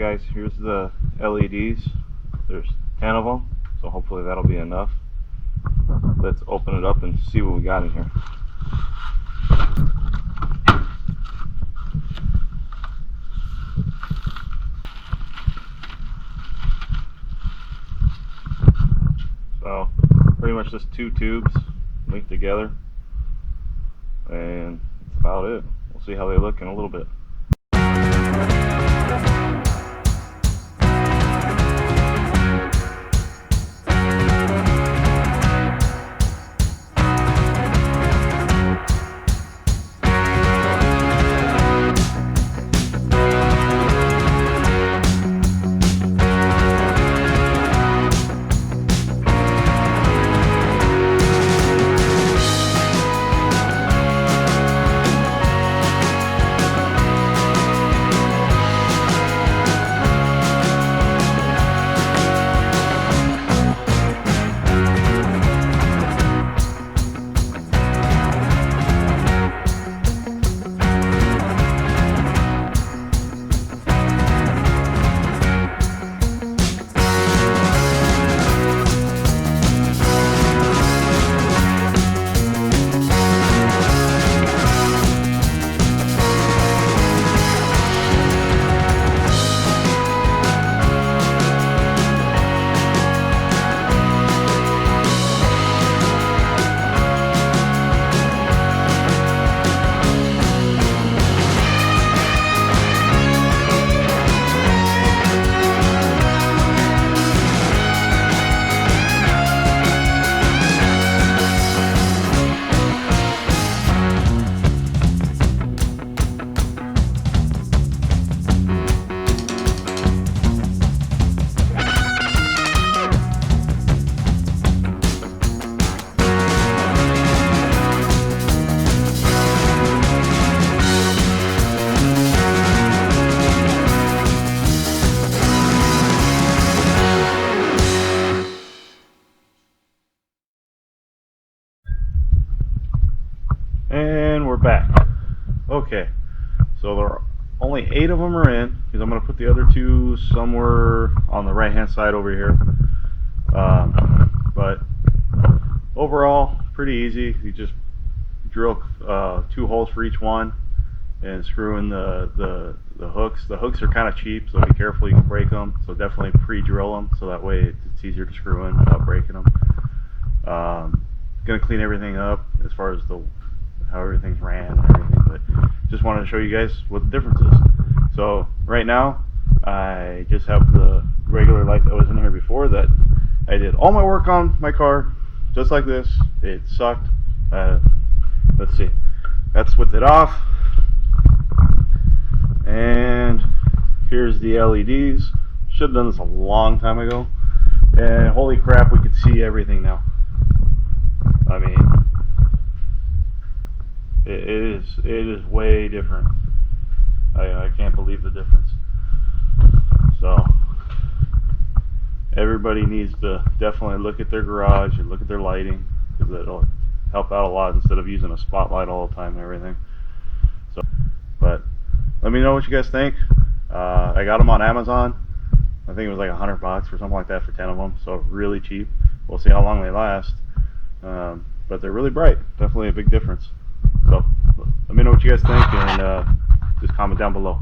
guys, here's the LEDs. There's 10 of them, so hopefully that'll be enough. Let's open it up and see what we got in here. So pretty much just two tubes linked together, and that's about it. We'll see how they look in a little bit. And we're back. Okay, so there are only 8 of them are in, because I'm going to put the other 2 somewhere on the right hand side over here. But overall, pretty easy. You just drill 2 holes for each one and screw in the hooks. The hooks are kind of cheap, so be careful, you can break them. So definitely pre-drill them, so that way it's easier to screw in without breaking them. Going to clean everything up as far as how everything's ran and everything, but just wanted to show you guys what the difference is. So right now I just have the regular light that was in here before. That I did all my work on my car just like this. It sucked. Let's see, that's with it off, and here's the LEDs. Should have done this a long time ago, and holy crap, we could see everything now. I mean, it is way different. I can't believe the difference. So everybody needs to definitely look at their garage and look at their lighting, because it'll help out a lot instead of using a spotlight all the time and everything. So, but let me know what you guys think. I got them on Amazon. I think it was like $100 or something like that for 10 of them, so really cheap. We'll see how long they last. But they're really bright. Definitely a big difference. So let me know what you guys think, and just comment down below.